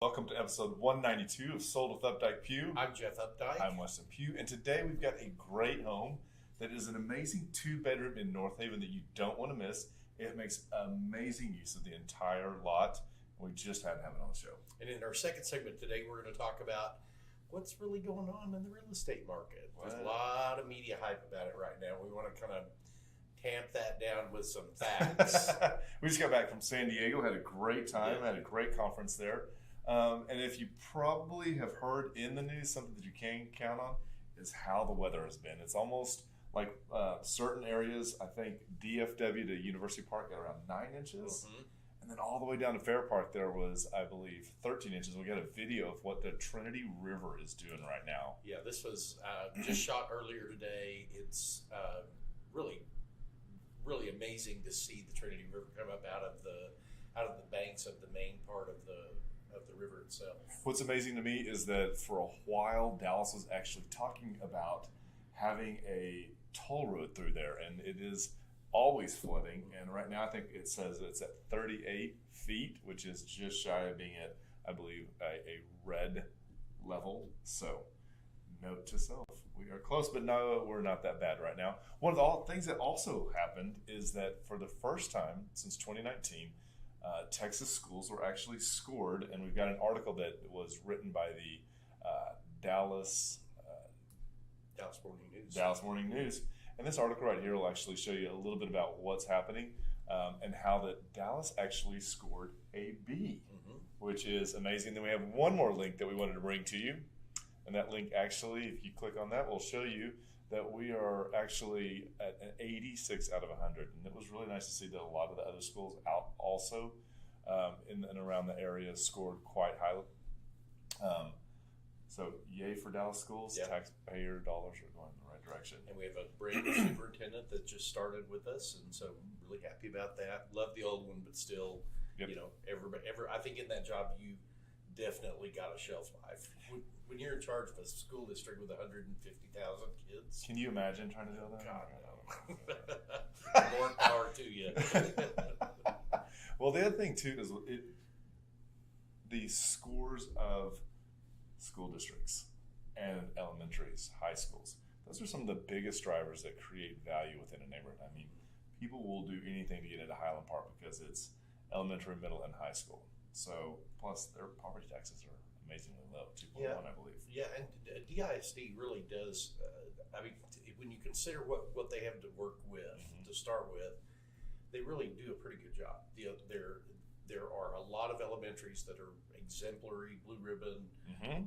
Welcome to episode 192 of Sold with Updike Pugh. I'm Jeff Updike. I'm Weston Pugh, and today we've got a great home that is an amazing two-bedroom in North Haven that you don't want to miss. It makes amazing use of the entire lot. We just had to have it on the show. And in our second segment today, we're going to talk about what's really going on in the real estate market. There's a lot of media hype about it right now. We want to kind of tamp that down with some facts. We just got back from San Diego, had a great time, had a great conference there. And if you probably have heard in the news, something that you can count on is how the weather has been. It's almost like certain areas, I think DFW to University Park got around 9 inches. Mm-hmm. And then all the way down to Fair Park, there was, I believe, 13 inches. We got a video of what the Trinity River is doing right now. Yeah, this was just shot earlier today. It's really amazing to see the Trinity River come up out of the banks of the main part of the river itself. What's amazing to me is that for a while, Dallas was actually talking about having a toll road through there, and it is always flooding. And right now, I think it says it's at 38 feet, which is just shy of being at, I believe, a red level. So, note to self, we are close, but no, we're not that bad right now. One of the things that also happened is that for the first time since 2019, Texas schools were actually scored, and we've got an article that was written by the Dallas Morning News. And this article right here will actually show you a little bit about what's happening and how that Dallas actually scored a B, which is amazing. Then we have one more link that we wanted to bring to you. And that link actually, if you click on that, will show you that we are actually at an 86 out of 100. And it was really nice to see that a lot of the other schools out also in and around the area scored quite highly. So yay for Dallas schools. Yep. Taxpayer dollars are going in the right direction. And we have a brand new superintendent that just started with us, and so I'm really happy about that. Love the old one, but still, everybody, I think in that job you definitely got a shelf life. When you're in charge of a school district with 150,000 kids. Can you imagine trying to do that? God, no. More power to you. Well, the other thing, too, is the scores of school districts and elementaries, high schools. Those are some of the biggest drivers that create value within a neighborhood. I mean, people will do anything to get into Highland Park because it's elementary, middle, and high school. So, plus their property taxes are amazingly low, 2.1, I believe. Yeah, and DISD really does. When you consider what they have to work with to start with, they really do a pretty good job. There are a lot of elementaries that are exemplary, blue ribbon,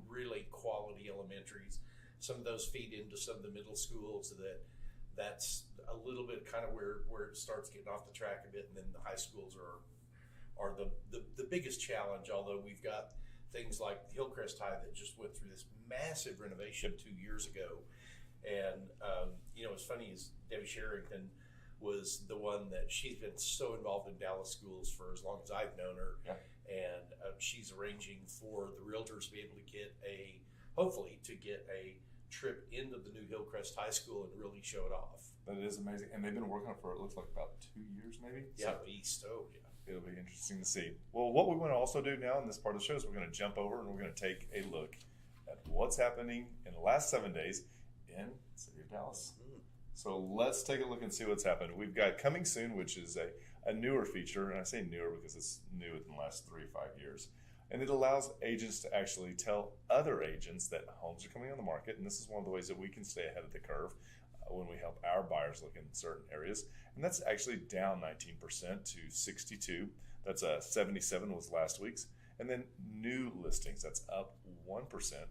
really quality elementaries. Some of those feed into some of the middle schools that's a little bit kind of where it starts getting off the track a bit, and then the high schools are the biggest challenge, although we've got things like Hillcrest High that just went through this massive renovation 2 years ago. And, what's funny is Debbie Sherrington was the one that she's been so involved in Dallas schools for as long as I've known her. Yeah. And she's arranging for the realtors to be able to hopefully get a trip into the new Hillcrest High School and really show it off. That is amazing. And they've been working on it for, it looks like about 2 years maybe? Yeah, at least. Oh, yeah. It'll be interesting to see. Well, what we want to also do now in this part of the show is we're going to jump over and we're going to take a look at what's happening in the last 7 days in the city of Dallas. So let's take a look and see what's happened. We've got Coming Soon, which is a newer feature, and I say newer because it's new within the last 3 to 5 years. And it allows agents to actually tell other agents that homes are coming on the market, and this is one of the ways that we can stay ahead of the curve when we help our buyers look in certain areas. And that's actually down 19% to 62. That's 77 was last week's. And then new listings, that's up 1%,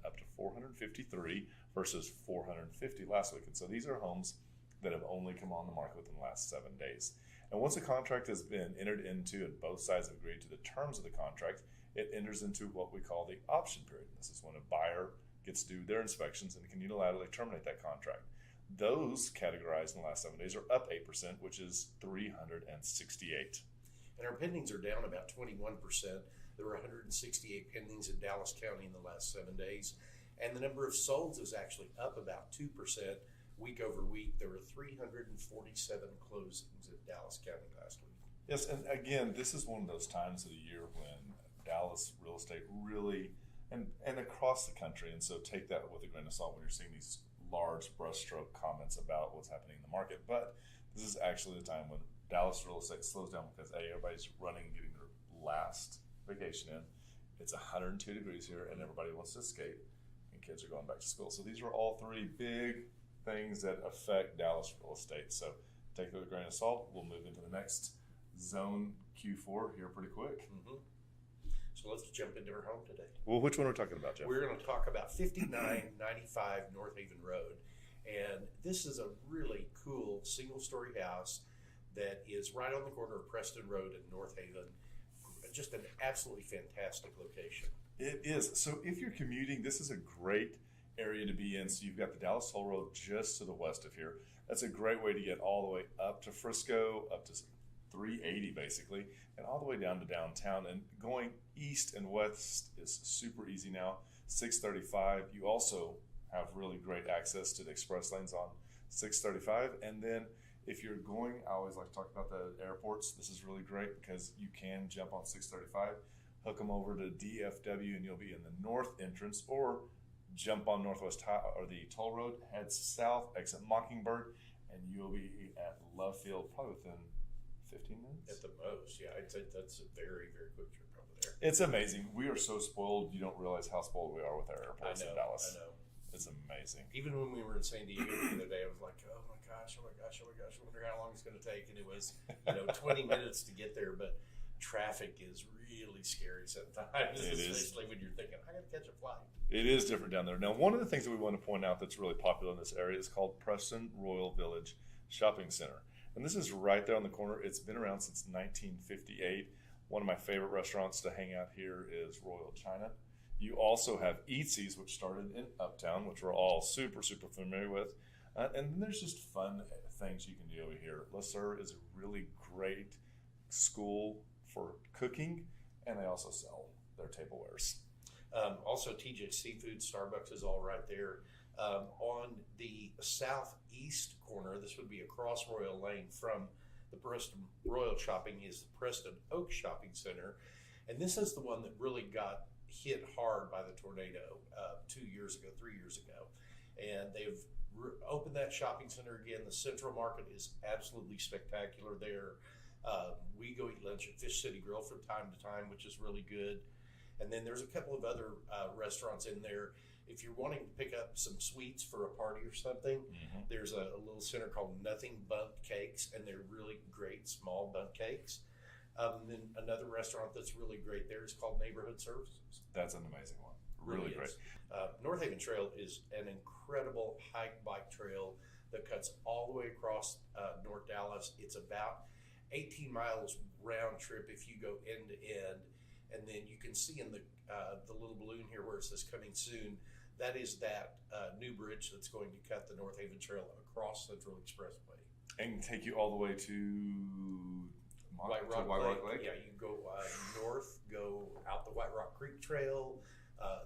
up to 453 versus 450 last week. And so these are homes that have only come on the market within the last 7 days. And once a contract has been entered into and both sides have agreed to the terms of the contract, it enters into what we call the option period. This is when a buyer gets to do their inspections and can unilaterally terminate that contract. Those categorized in the last 7 days are up 8%, which is 368. And our pendings are down about 21%. There were 168 pendings in Dallas County in the last 7 days. And the number of solds is actually up about 2% week over week. There were 347 closings in Dallas County last week. Yes, and again, this is one of those times of the year when Dallas real estate really, and across the country. And so take that with a grain of salt when you're seeing these large brushstroke comments about what's happening in the market. But this is actually the time when Dallas real estate slows down because everybody's running and getting their last vacation in. It's 102 degrees here, and everybody wants to escape, and kids are going back to school. So these are all three big things that affect Dallas real estate. So take it with a grain of salt. We'll move into the next zone, Q4, here pretty quick. Mm-hmm. So let's jump into our home today. Well, which one are we talking about, Jeff? We're going to talk about 5995 North Haven Road. And this is a really cool single-story house that is right on the corner of Preston Road and North Haven. Just an absolutely fantastic location. It is. So if you're commuting, this is a great area to be in. So you've got the Dallas Toll Road just to the west of here. That's a great way to get all the way up to Frisco, up to 380 basically, and all the way down to downtown. And going east and west is super easy now. 635, you also have really great access to the express lanes on 635. And then if you're going, I always like to talk about the airports. This is really great because you can jump on 635, hook them over to DFW, and you'll be in the north entrance, or jump on Northwest or the toll road, head south, exit Mockingbird, and you'll be at Love Field probably within 15 minutes. At the most, yeah. I'd say that's a very, very quick trip over there. It's amazing. We are so spoiled. You don't realize how spoiled we are with our airports in Dallas. I know. It's amazing. Even when we were in San Diego the other day, I was like, oh my gosh, I wonder how long it's going to take. And it was, 20 minutes to get there. But traffic is really scary sometimes, especially when you're thinking, I got to catch a flight. It is different down there. Now, one of the things that we want to point out that's really popular in this area is called Preston Royal Village Shopping Center. And this is right there on the corner. It's been around since 1958. One of my favorite restaurants to hang out here is Royal China. You also have Eatsy's, which started in Uptown, which we're all super, super familiar with. And then there's just fun things you can do over here. Le Sur is a really great school for cooking, and they also sell their tablewares. Also, TJ Seafood, Starbucks is all right there. On the southeast corner, this would be across Royal Lane from the Preston Royal Shopping, is the Preston Oak Shopping Center. And this is the one that really got hit hard by the tornado 3 years ago. And they've opened that shopping center again. The Central Market is absolutely spectacular there. We go eat lunch at Fish City Grill from time to time, which is really good. And then there's a couple of other restaurants in there. If you're wanting to pick up some sweets for a party or something, there's a little center called Nothing Bundt Cakes, and they're really great small bundt cakes. And then another restaurant that's really great there is called Neighborhood Services. That's an amazing one. Really great. North Haven Trail is an incredible bike trail that cuts all the way across North Dallas. It's about 18 miles round trip if you go end to end. And then you can see in the little balloon here where it says coming soon, that is that new bridge that's going to cut the North Haven Trail across Central Expressway. And take you all the way to White Rock Lake. Yeah, you go north, go out the White Rock Creek Trail.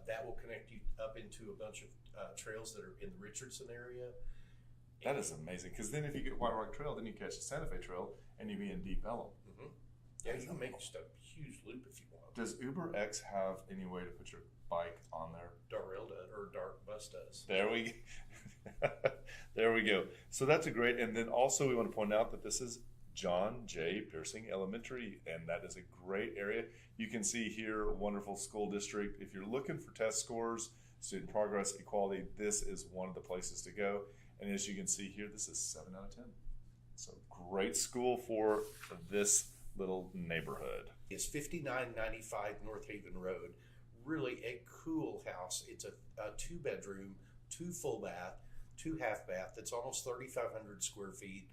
That will connect you up into a bunch of trails that are in the Richardson area. That is amazing, because then if you get White Rock Trail, then you catch the Santa Fe Trail, and you be in Deep Ellum. Yeah, you can make just a huge loop if you want. Does UberX have any way to put your bike on there? Dart Rail does, or Dart Bus does. There we go. So that's a great, and then also we want to point out that this is John J. Piercing Elementary, and that is a great area. You can see here, wonderful school district. If you're looking for test scores, student progress, equality, this is one of the places to go. And as you can see here, this is 7 out of 10. So great school for this little neighborhood. It's 5995 North Haven Road. Really a cool house. It's a 2-bedroom, 2 full bath, 2 half bath. It's almost 3,500 square feet,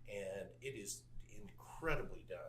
and it is incredibly done.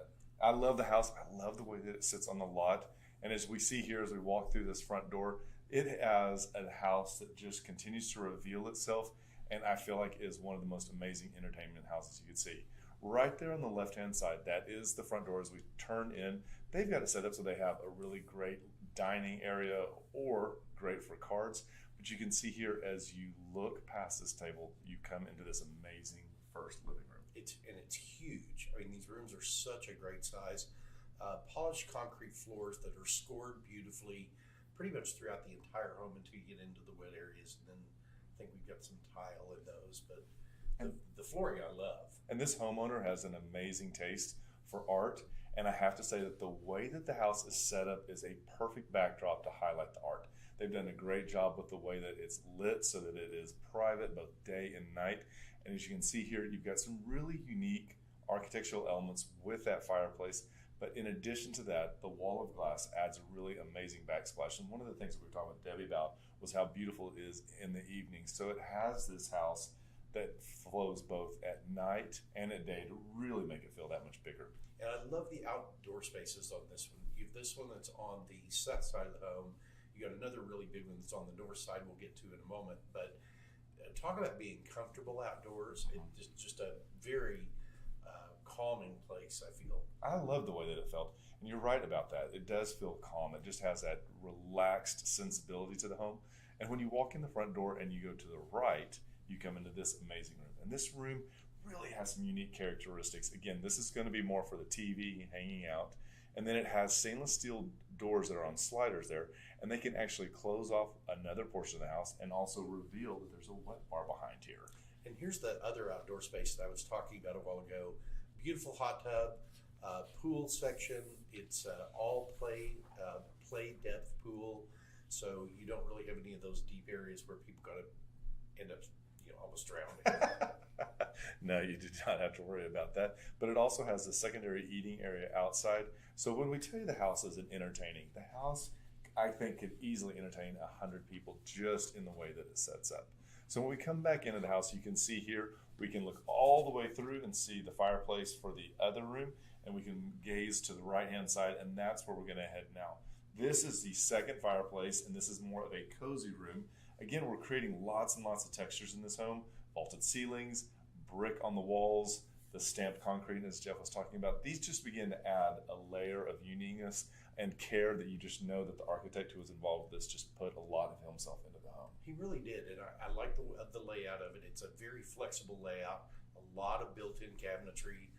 I love the house. I love the way that it sits on the lot. And as we see here, as we walk through this front door, it has a house that just continues to reveal itself, and I feel like is one of the most amazing entertainment houses you could see. Right there on the left-hand side, that is the front door. As we turn in, they've got it set up so they have a really great dining area, or great for cards. But you can see here, as you look past this table, you come into this amazing first living room. It's huge. I mean, these rooms are such a great size. polished concrete floors that are scored beautifully pretty much throughout the entire home until you get into the wet areas. And then I think we've got some tile in those, but the flooring I love. And this homeowner has an amazing taste for art. And I have to say that the way that the house is set up is a perfect backdrop to highlight the art. They've done a great job with the way that it's lit so that it is private both day and night. And as you can see here, you've got some really unique architectural elements with that fireplace. But in addition to that, the wall of glass adds a really amazing backsplash. And one of the things that we were talking with Debbie about was how beautiful it is in the evening. So it has this house that flows both at night and at day to really make it feel that much bigger. And I love the outdoor spaces on this one. You have this one that's on the south side of the home. You got another really big one that's on the north side we'll get to in a moment. But talk about being comfortable outdoors. It's just a very calming place, I feel. I love the way that it felt. And you're right about that. It does feel calm. It just has that relaxed sensibility to the home. And when you walk in the front door and you go to the right, you come into this amazing room. And this room really has some unique characteristics. Again, this is going to be more for the TV hanging out. And then it has stainless steel doors that are on sliders there. And they can actually close off another portion of the house and also reveal that there's a wet bar behind here. And here's the other outdoor space that I was talking about a while ago. Beautiful hot tub, pool section. It's all play depth pool, so you don't really have any of those deep areas where people got to end up, almost drowning. No, you do not have to worry about that. But it also has a secondary eating area outside. So when we tell you the house isn't entertaining, the house, I think, could easily entertain 100 people just in the way that it sets up. So when we come back into the house, you can see here, we can look all the way through and see the fireplace for the other room, and we can gaze to the right-hand side, and that's where we're going to head now. This is the second fireplace, and this is more of a cozy room. Again, we're creating lots and lots of textures in this home. Vaulted ceilings, brick on the walls, the stamped concrete, as Jeff was talking about. These just begin to add a layer of uniqueness and care that you just know that the architect who was involved with this just put a lot of himself into the home. He really did, and I like the layout of it. It's a very flexible layout, a lot of built-in cabinetry.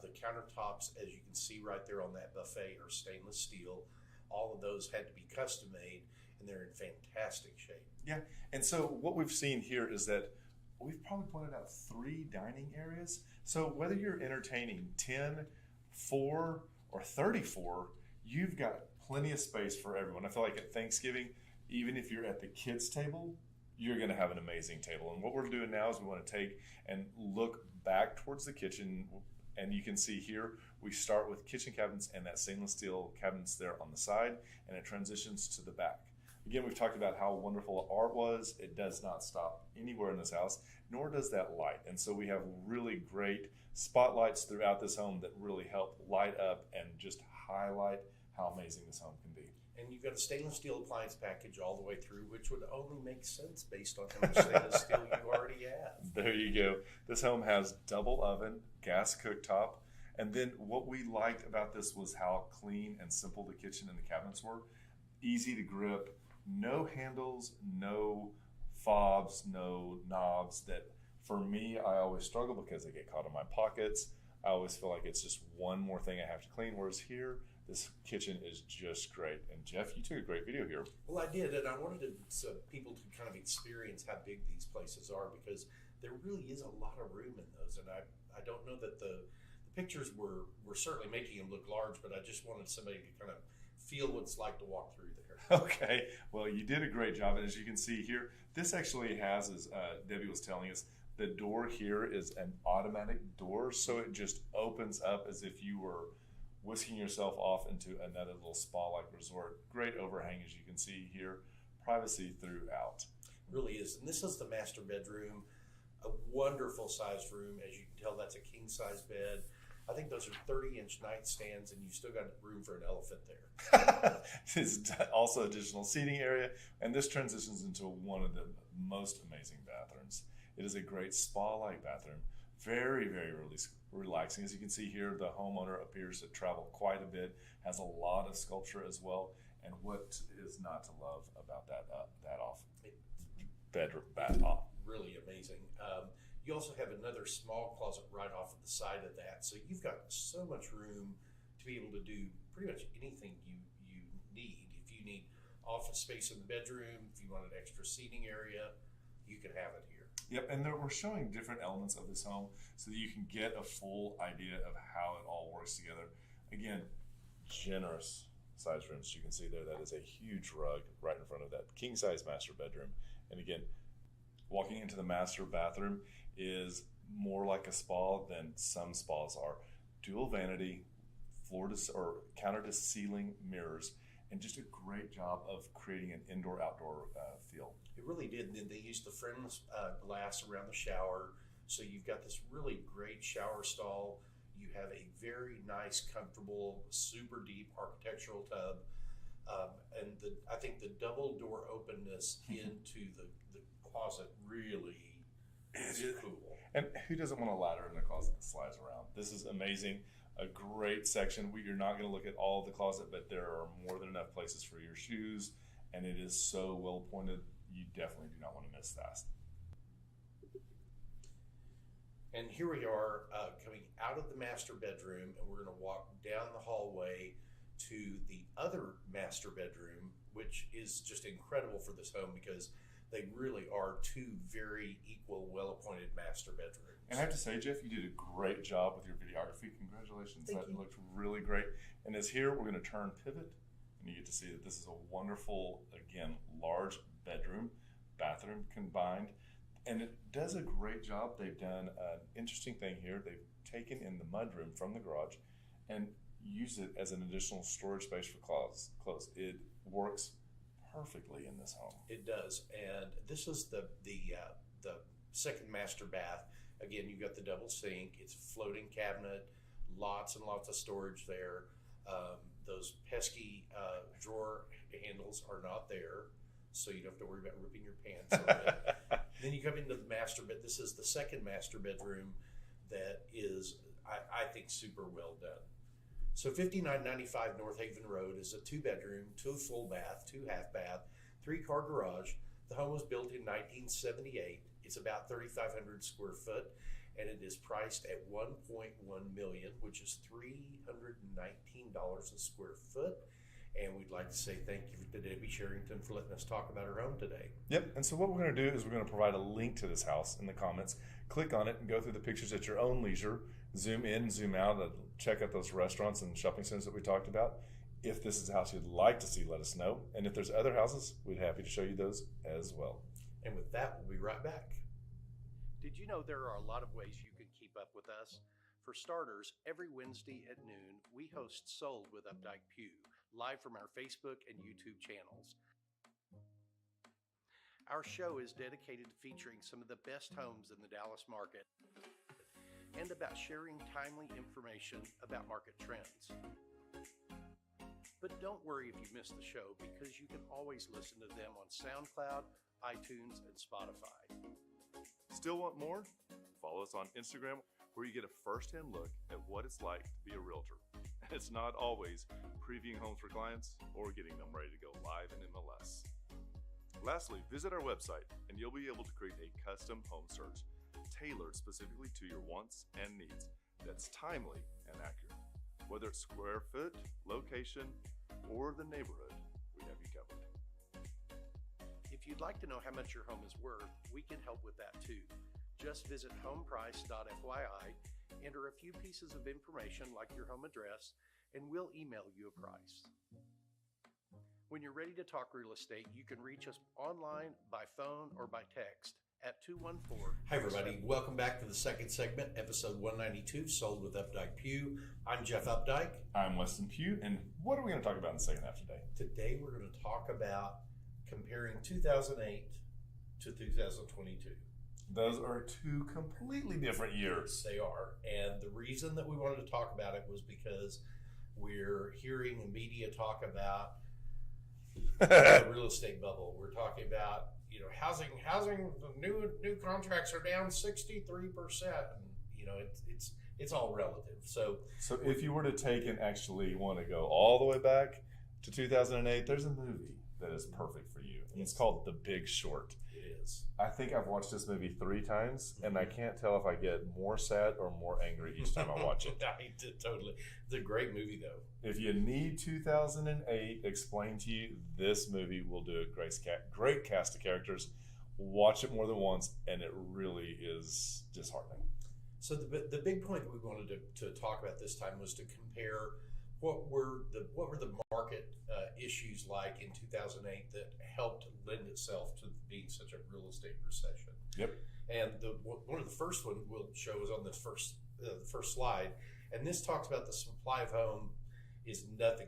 The countertops, as you can see right there on that buffet, are stainless steel. All of those had to be custom made, and they're in fantastic shape. Yeah, and so what we've seen here is that we've probably pointed out 3 dining areas. So whether you're entertaining 10, 4, or 34, you've got plenty of space for everyone. I feel like at Thanksgiving, even if you're at the kids' table, you're going to have an amazing table. And what we're doing now is we want to take and look back towards the kitchen. And you can see here, we start with kitchen cabinets and that stainless steel cabinets there on the side, and it transitions to the back. Again, we've talked about how wonderful art was. It does not stop anywhere in this house, nor does that light. And so we have really great spotlights throughout this home that really help light up and just highlight how amazing this home can be. And you've got a stainless steel appliance package all the way through, which would only make sense based on how much stainless steel you already have. There you go. This home has double oven, gas cooktop. And then what we liked about this was how clean and simple the kitchen and the cabinets were. Easy to grip, no handles, no fobs, no knobs that for me, I always struggle because they get caught in my pockets. I always feel like it's just one more thing I have to clean. Whereas here, this kitchen is just great. And Jeff, you took a great video here. Well, I did, and I wanted people to kind of experience how big these places are, because there really is a lot of room in those. And I don't know that the pictures were certainly making them look large, but I just wanted somebody to kind of feel what it's like to walk through there. Okay, well, you did a great job. And as you can see here, this actually has, as Debbie was telling us, the door here is an automatic door, so it just opens up as if you were whisking yourself off into another little spa-like resort. Great overhang, as you can see here. Privacy throughout. Really is. And this is the master bedroom, a wonderful sized room. As you can tell, that's a king-size bed. I think those are 30-inch nightstands, and you've still got room for an elephant there. There's also additional seating area, and this transitions into one of the most amazing bathrooms. It is a great spa-like bathroom. Very, very relaxing. As you can see here, the homeowner appears to travel quite a bit, has a lot of sculpture as well. And what is not to love about that bedroom bath off? Really amazing. You also have another small closet right off of the side of that. So you've got so much room to be able to do pretty much anything you need. If you need office space in the bedroom, if you want an extra seating area, you can have it here. Yep, and we're showing different elements of this home so that you can get a full idea of how it all works together. Again, generous size rooms. You can see there that is a huge rug right in front of that king size master bedroom. And again, walking into the master bathroom is more like a spa than some spas are. Dual vanity, floor to or counter to ceiling mirrors, and just a great job of creating an indoor-outdoor feel. It really did. They used the frameless glass around the shower, so you've got this really great shower stall. You have a very nice, comfortable, super deep architectural tub, and I think the double door openness into the closet really is cool. And who doesn't want a ladder in the closet that slides around? This is amazing. A great section. You're not going to look at all of the closet, but there are more than enough places for your shoes, and it is so well pointed. You definitely do not want to miss that. And here we are coming out of the master bedroom, and we're going to walk down the hallway to the other master bedroom, which is just incredible for this home because they really are two very equal, well-appointed master bedrooms. And I have to say, Jeff, you did a great job with your videography. Congratulations. Thank you. Looked really great. And as here, we're going to turn pivot, and you get to see that this is a wonderful, again, large bedroom, bathroom combined. And it does a great job. They've done an interesting thing here. They've taken in the mudroom from the garage and used it as an additional storage space for clothes. It works perfectly in this home. It does, and this is the second master bath. Again, you've got the double sink. It's a floating cabinet, lots and lots of storage there. Those pesky drawer handles are not there, so you don't have to worry about ripping your pants on it. Then you come into the master bed. This is the second master bedroom that is, I think, super well done. So 5995 North Haven Road is a 2-bedroom, 2 full bath, 2 half bath, 3-car garage. The home was built in 1978. It's about 3,500 square foot, and it is priced at $1.1 million, which is $319 a square foot. And we'd like to say thank you to Debbie Sherrington for letting us talk about her home today. Yep, and so what we're going to do is we're going to provide a link to this house in the comments. Click on it and go through the pictures at your own leisure. Zoom in, zoom out, and check out those restaurants and shopping centers that we talked about. If this is a house you'd like to see, let us know. And if there's other houses, we'd be happy to show you those as well. And with that, we'll be right back. Did you know there are a lot of ways you can keep up with us? For starters, every Wednesday at noon, we host Sold with Updike Pew, live from our Facebook and YouTube channels. Our show is dedicated to featuring some of the best homes in the Dallas market and about sharing timely information about market trends. But don't worry if you missed the show, because you can always listen to them on SoundCloud, iTunes, and Spotify. Still want more? Follow us on Instagram, where you get a first-hand look at what it's like to be a realtor. And it's not always previewing homes for clients or getting them ready to go live in MLS. Lastly, visit our website and you'll be able to create a custom home search tailored specifically to your wants and needs that's timely and accurate. Whether it's square foot, location, or the neighborhood, we have you covered. If you'd like to know how much your home is worth, we can help with that too. Just visit homeprice.fyi, enter a few pieces of information like your home address, and we'll email you a price. When you're ready to talk real estate, you can reach us online, by phone, or by text at 214. Hi, everybody. Welcome back to the second segment, episode 192, Sold with Updike Pew. I'm Jeff Updike. I'm Weston Pugh, and what are we going to talk about in the second half today? Today, we're going to talk about comparing 2008 to 2022. Those are two completely different years. They are. And the reason that we wanted to talk about it was because we're hearing the media talk about the real estate bubble. We're talking about, housing, new contracts are down 63%. And, it's all relative. So if you were to take and actually want to go all the way back to 2008, there's a movie that is perfect for you. And it's called The Big Short. It is. I think I've watched this movie 3 times, and I can't tell if I get more sad or more angry each time I watch it. Totally. It's a great movie, though. If you need 2008 explained to you, this movie will do it. Great cast of characters. Watch it more than once, and it really is disheartening. So the big point that we wanted to talk about this time was to compare what were the market issues like in 2008 that helped lend itself to being such a real estate recession. Yep. And one of the first one we'll show is on this the first slide, and this talks about the supply of home is nothing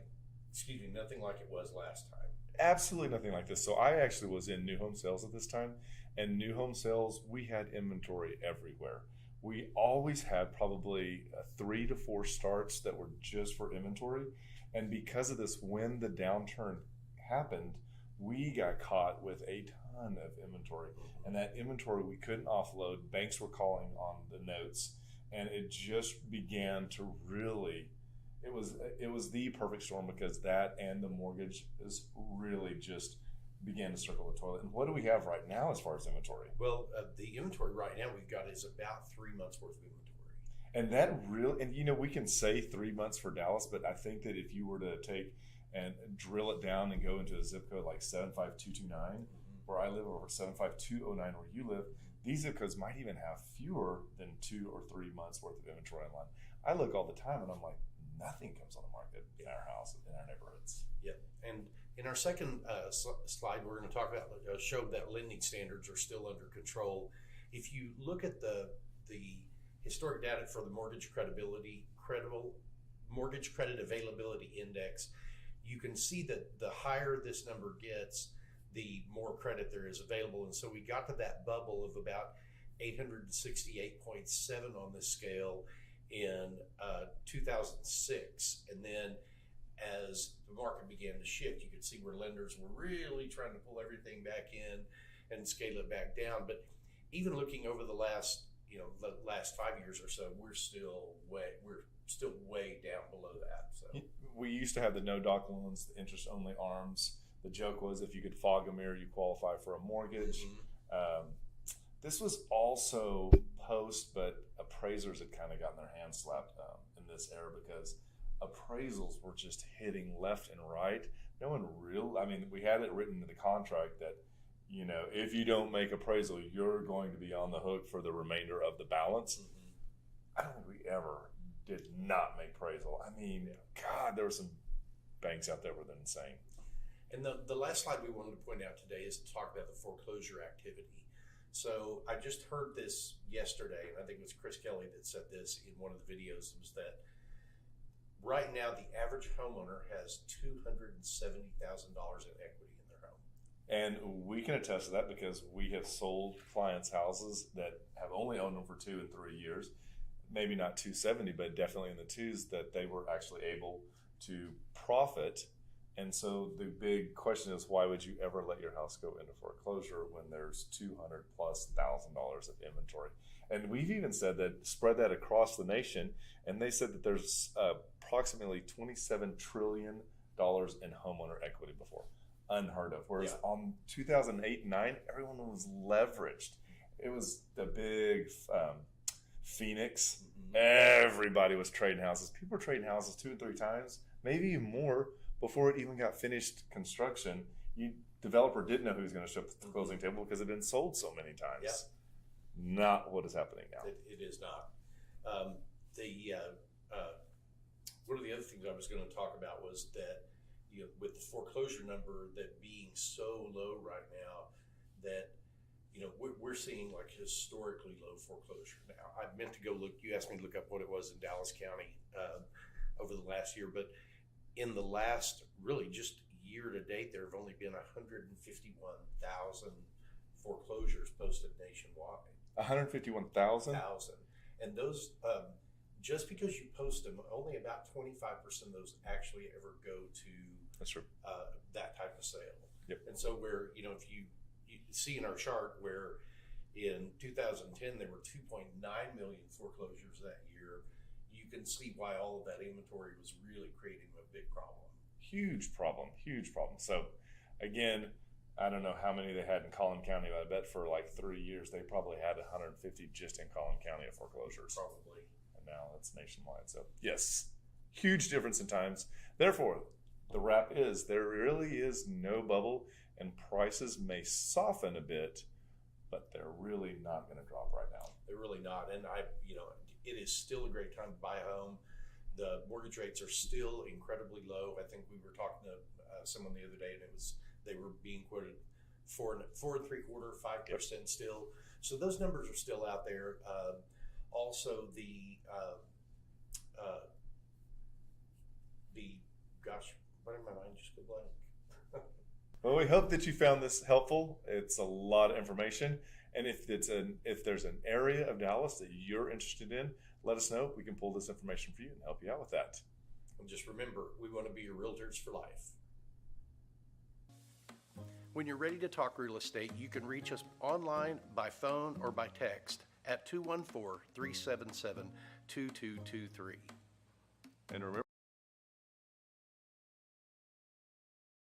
like it was last time. Absolutely nothing like this. So I actually was in new home sales at this time, and new home sales, we had inventory everywhere. We always had probably 3 to 4 starts that were just for inventory. And because of this, when the downturn happened, we got caught with a ton of inventory. And that inventory we couldn't offload. Banks were calling on the notes. And it just began to really, it was the perfect storm, because that and the mortgage is really just began to circle the toilet. And what do we have right now as far as inventory? Well, the inventory right now we've got is about 3 months worth of inventory. And that really, and we can say 3 months for Dallas, but I think that if you were to take and drill it down and go into a zip code like 75229, where I live, or 75209 where you live, these zip codes might even have fewer than 2 or 3 months worth of inventory online. I look all the time and I'm like, nothing comes on the market in our house, in our neighborhoods. Yep. And in our second slide, we're going to talk about show that lending standards are still under control. If you look at the historic data for the mortgage credit availability index, you can see that the higher this number gets, the more credit there is available. And so we got to that bubble of about 868.7 on this scale in 2006, and then as the market began to shift, you could see where lenders were really trying to pull everything back in and scale it back down. But even looking over the last 5 years or so, we're still way down below that. So we used to have the no doc loans, the interest only ARMs. The joke was if you could fog a mirror, you qualify for a mortgage. This was also post, but appraisers had kind of gotten their hands slapped in this era, because appraisals were just hitting left and right. No one we had it written in the contract that, if you don't make appraisal, you're going to be on the hook for the remainder of the balance. I don't think we ever did not make appraisal. God, there were some banks out there that were insane. And the last slide we wanted to point out today is to talk about the foreclosure activity. So I just heard this yesterday, and I think it was Chris Kelly that said this in one of the videos, was that right now the average homeowner has $270,000 in equity in their home. And we can attest to that, because we have sold clients' houses that have only owned them for 2 and 3 years. Maybe not 270, but definitely in the 2s, that they were actually able to profit. And so the big question is, why would you ever let your house go into foreclosure when there's $200,000+ of inventory? And we've even said that, spread that across the nation, and they said that there's approximately $27 trillion in homeowner equity before. Unheard of. Whereas on 2008 and 9, everyone was leveraged. It was the big Phoenix. Everybody was trading houses. People were trading houses 2 and 3 times, maybe even more, before it even got finished construction. Developer didn't know who was going to show up at the closing table, because it had been sold so many times. Yep. Not what is happening now. It is not. One of the other things I was going to talk about was that, with the foreclosure number that being so low right now, that we're seeing like historically low foreclosure now. I meant to go look. You asked me to look up what it was in Dallas County over the last year, but in the last really just year to date, there have only been 151,000 foreclosures posted nationwide. 151,000? And those, just because you post them, only about 25% of those actually ever go to That's true. That type of sale. Yep. And so if you see in our chart where in 2010 there were 2.9 million foreclosures that year, you can see why all of that inventory was really creating a big problem. Huge problem. So again, I don't know how many they had in Collin County, but I bet for like 3 years they probably had 150 just in Collin County of foreclosures. Probably. And now it's nationwide. So yes, huge difference in times. Therefore, the wrap is there really is no bubble, and prices may soften a bit, but they're really not going to drop right now. They're really not. And it is still a great time to buy a home. The mortgage rates are still incredibly low. I think we were talking to someone the other day, and they were being quoted 4.75%, 5% still. So those numbers are still out there. Also, why did my mind just go blank? Well, we hope that you found this helpful. It's a lot of information. And if there's an area of Dallas that you're interested in, let us know. We can pull this information for you and help you out with that. And just remember, we want to be your realtors for life. When you're ready to talk real estate, you can reach us online, by phone, or by text at 214-377-2223. And remember,